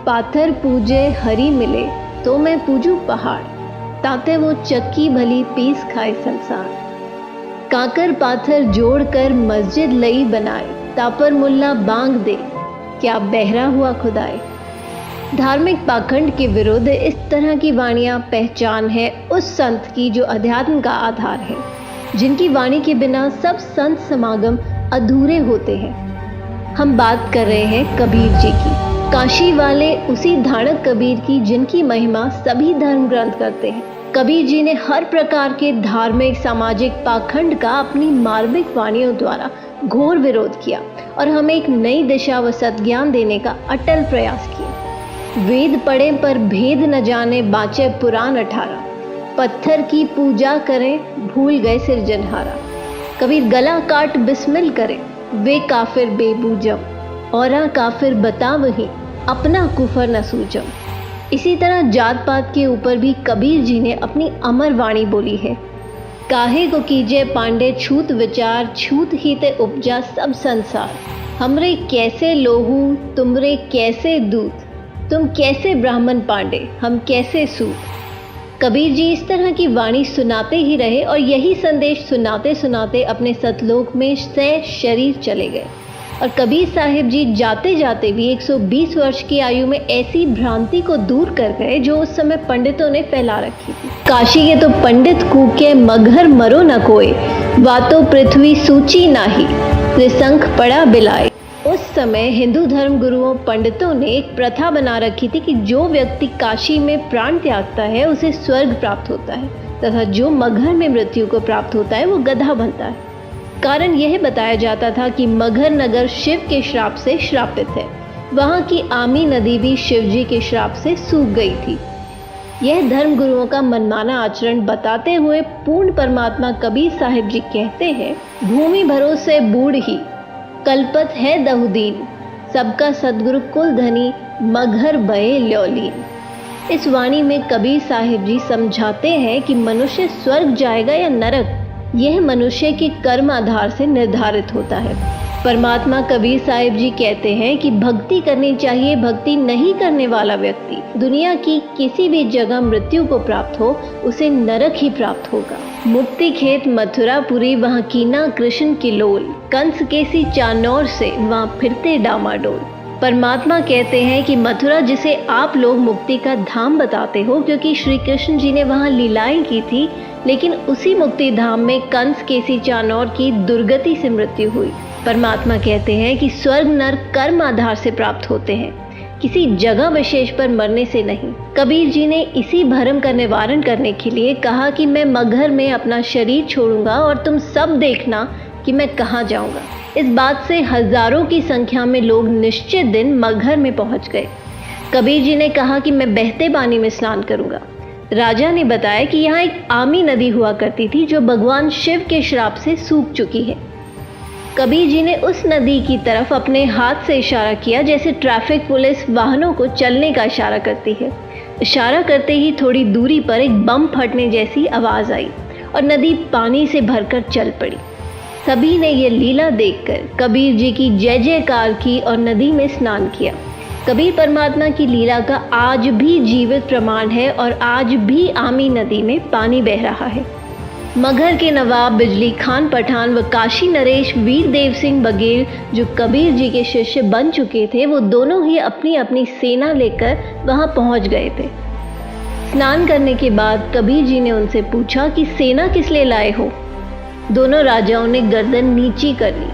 पाथर पूजे हरी मिले तो मैं पूजू पहाड़, ताते वो चक्की भली पीस खाए संसार। काकर पाथर जोड़कर मस्जिद लई बनाए, तापर मुल्ला बांग दे क्या बहरा हुआ खुदाए। धार्मिक पाखंड के विरुद्ध इस तरह की वाणियाँ पहचान है उस संत की जो अध्यात्म का आधार है, जिनकी वाणी के बिना सब संत समागम अधूरे होते हैं। हम बात कर रहे हैं कबीर जी की, काशी वाले उसी धाड़क कबीर की जिनकी महिमा सभी धर्म ग्रंथ करते हैं। कबीर जी ने हर प्रकार के धार्मिक सामाजिक पाखंड का अपनी मार्मिक वाणियों द्वारा घोर विरोध किया और हमें एक नई दिशा व सद्ज्ञान देने का अटल प्रयास किया। वेद पढ़े पर भेद न जाने, बाँचे पुराण 18, पत्थर की पूजा करें भूल गए सिरजनहारा। कबीर गला काट बिस्मिल करें, वे काफिर बेबूजम, औरा काफिर बता वही अपना कुफर न सूजम। इसी तरह जात पात के ऊपर भी कबीर जी ने अपनी अमर वाणी बोली है। काहे को कीजे पांडे छूत विचार, छूत ही ते उपजा सब संसार। हमरे कैसे लोहू तुमरे कैसे दूत, तुम कैसे ब्राह्मण पांडे हम कैसे सूत। कबीर जी इस तरह की वाणी सुनाते ही रहे और यही संदेश सुनाते सुनाते अपने सतलोक में सह शरीर चले गए। और कबीर साहिब जी जाते जाते भी 120 वर्ष की आयु में ऐसी भ्रांति को दूर कर गए जो उस समय पंडितों ने फैला रखी थी। काशी के तो पंडित कूके मगर मरो न कोई, वातो पृथ्वी सूची नाही, त्रिशंख पड़ा बिलाए। उस समय हिंदू धर्म गुरुओं पंडितों ने एक प्रथा बना रखी थी कि जो व्यक्ति काशी में प्राण त्यागता है उसे स्वर्ग प्राप्त होता है तथा जो मगहर में मृत्यु को प्राप्त होता है वो गधा बनता है। कारण यह बताया जाता था कि मगहर नगर शिव के श्राप से श्रापित है। वहाँ की आमी नदी भी शिव जी के श्राप से सूख गई थी। यह धर्म गुरुओं का मनमाना आचरण बताते हुए पूर्ण परमात्मा कबीर साहिब जी कहते हैं, भूमि भरोसे बूढ़ ही कल्पत है दहुदीन, सबका सदगुरु कुल धनी मगहर बये ल्योलीन। इस वाणी में कबीर साहिब जी समझाते हैं कि मनुष्य स्वर्ग जाएगा या नरक, यह मनुष्य के कर्म आधार से निर्धारित होता है। परमात्मा कबीर साहिब जी कहते हैं कि भक्ति करनी चाहिए, भक्ति नहीं करने वाला व्यक्ति दुनिया की किसी भी जगह मृत्यु को प्राप्त हो उसे नरक ही प्राप्त होगा। मुक्ति खेत मथुरापुरी वहाँ कीना कृष्ण की लोल, कंस केसी चानौर से वहाँ फिरते डामाडोल। परमात्मा कहते हैं कि मथुरा जिसे आप लोग मुक्ति का धाम बताते हो क्योंकि श्री कृष्ण जी ने वहाँ लीलाएं की थी, लेकिन उसी मुक्ति धाम में कंस केसी चानौर की दुर्गति से मृत्यु हुई। परमात्मा कहते हैं कि स्वर्ग नरक कर्म आधार से प्राप्त होते हैं, किसी जगह विशेष पर मरने से नहीं। कबीर जी ने इसी भ्रम का निवारण करने के लिए कहा कि मैं मगहर में अपना शरीर छोड़ूंगा और तुम सब देखना कि मैं कहाँ जाऊंगा। इस बात से हजारों की संख्या में लोग निश्चित दिन मगहर में पहुंच गए। कबीर जी ने कहा कि मैं बहते पानी में स्नान करूंगा। राजा ने बताया कि यहाँ एक आमी नदी हुआ करती थी जो भगवान शिव के श्राप से सूख चुकी है। कबीर जी ने उस नदी की तरफ अपने हाथ से इशारा किया जैसे ट्रैफिक पुलिस वाहनों को चलने का इशारा करती है। इशारा करते ही थोड़ी दूरी पर एक बम फटने जैसी आवाज़ आई और नदी पानी से भरकर चल पड़ी। सभी ने यह लीला देखकर कबीर जी की जय जयकार की और नदी में स्नान किया। कबीर परमात्मा की लीला का आज भी जीवित प्रमाण है और आज भी आमी नदी में पानी बह रहा है। मगहर के नवाब बिजली खान पठान व काशी नरेश वीर देव सिंह बघेल जो कबीर जी के शिष्य बन चुके थे, वो दोनों ही अपनी अपनी सेना लेकर वहां पहुंच गए थे। स्नान करने के बाद कबीर जी ने उनसे पूछा कि सेना किस लिए लाए हो। दोनों राजाओं ने गर्दन नीची कर ली।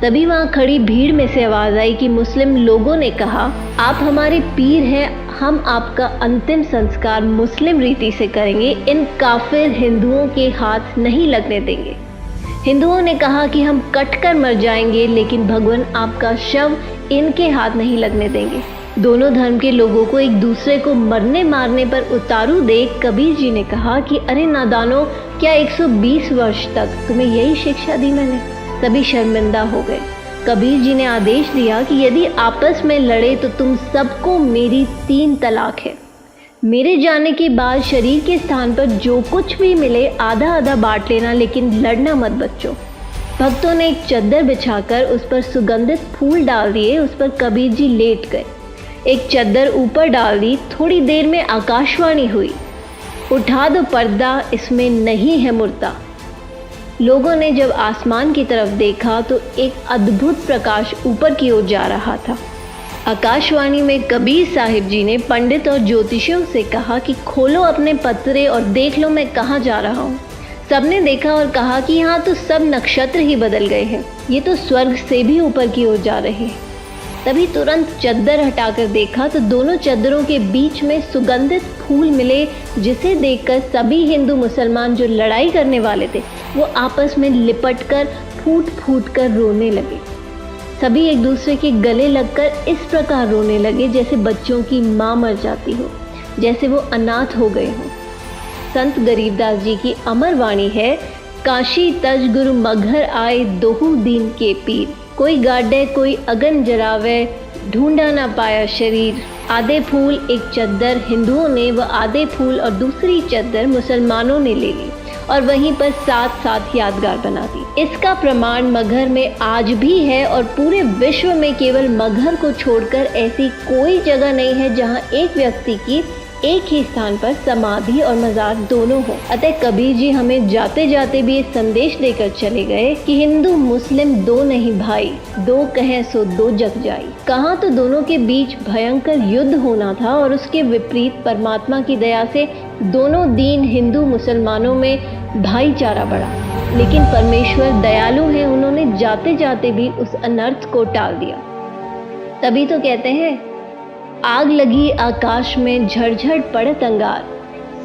तभी वहां खड़ी भीड़ में से आवाज आई कि मुस्लिम लोगों ने कहा, आप हमारे पीर हैं, हम आपका अंतिम संस्कार मुस्लिम रीति से करेंगे, इन काफिर हिंदुओं के हाथ नहीं लगने देंगे। हिंदुओं ने कहा कि हम कटकर मर जाएंगे लेकिन भगवान आपका शव इनके हाथ नहीं लगने देंगे। दोनों धर्म के लोगों को एक दूसरे को मरने मारने पर उतारू देख कबीर जी ने कहा कि अरे नादानो, क्या 120 वर्ष तक तुम्हें यही शिक्षा दी मैंने। सभी शर्मिंदा हो गए। कबीर जी ने आदेश दिया कि यदि आपस में लड़े तो तुम सबको मेरी 3 तलाक है। मेरे जाने के बाद शरीर के स्थान पर जो कुछ भी मिले आधा आधा बांट लेना, लेकिन लड़ना मत बच्चों। भक्तों ने एक चद्दर बिछाकर उस पर सुगंधित फूल डाल दिए। उस पर कबीर जी लेट गए। एक चद्दर ऊपर डाल दी, थोड़ी देर में आकाशवाणी हुई, उठा दो पर्दा, इसमें नहीं है मुर्दा। लोगों ने जब आसमान की तरफ देखा तो एक अद्भुत प्रकाश ऊपर की ओर जा रहा था। आकाशवाणी में कबीर साहिब जी ने पंडित और ज्योतिषियों से कहा कि खोलो अपने पत्रे और देख लो मैं कहाँ जा रहा हूँ। सबने देखा और कहा कि यहाँ तो सब नक्षत्र ही बदल गए हैं, ये तो स्वर्ग से भी ऊपर की ओर जा रहे हैं। तभी तुरंत चद्दर हटाकर देखा तो दोनों चद्दरों के बीच में सुगंधित फूल मिले, जिसे देखकर सभी हिंदू मुसलमान जो लड़ाई करने वाले थे वो आपस में लिपटकर फूट फूट कर रोने लगे। सभी एक दूसरे के गले लगकर इस प्रकार रोने लगे जैसे बच्चों की माँ मर जाती हो, जैसे वो अनाथ हो गए हों। संत गरीबदास जी की अमर वाणी है, काशी तज गुरु मघर आए दोहू दीन के पीर, कोई गाड्डे कोई अगन जरावे ढूंढा ना पाया शरीर। आधे फूल एक चद्दर हिंदुओं ने व आधे फूल और दूसरी चद्दर मुसलमानों ने ले ली और वहीं पर साथ साथ यादगार बना दी। इसका प्रमाण मगहर में आज भी है और पूरे विश्व में केवल मगहर को छोड़कर ऐसी कोई जगह नहीं है जहां एक व्यक्ति की एक ही स्थान पर समाधि और मजार दोनों हो। अतः कबीर जी हमें जाते जाते भी ये संदेश देकर चले गए कि हिंदू मुस्लिम दो नहीं भाई, दो कहें सो दो जग जाई। कहाँ तो दोनों के बीच भयंकर युद्ध होना था और उसके विपरीत परमात्मा की दया से दोनों दीन हिंदू मुसलमानों में भाईचारा बढ़ा। लेकिन परमेश्वर दयालु है, उन्होंने जाते जाते भी उस अनर्थ को टाल दिया। तभी तो कहते हैं, आग लगी आकाश में झरझर पड़त अंगार,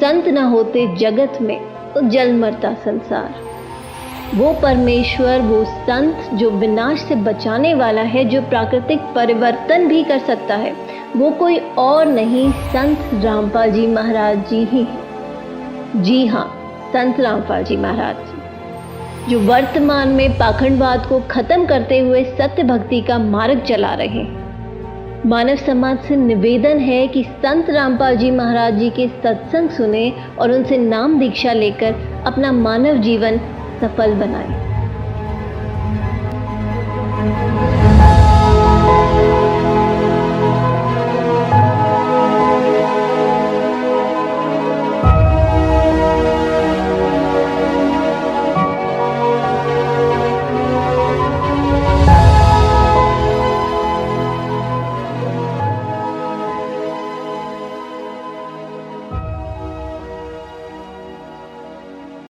संत न होते जगत में तो जल मरता संसार। वो परमेश्वर, वो संत जो विनाश से बचाने वाला है, जो प्राकृतिक परिवर्तन भी कर सकता है, वो कोई और नहीं संत रामपाल जी महाराज जी ही हैं। जी हाँ, संत रामपाल जी महाराज जी, जो वर्तमान में पाखंडवाद को खत्म करते हुए सत्य भक्ति का मार्ग चला रहे हैं। मानव समाज से निवेदन है कि संत रामपाल जी महाराज जी के सत्संग सुने और उनसे नाम दीक्षा लेकर अपना मानव जीवन सफल बनाएं।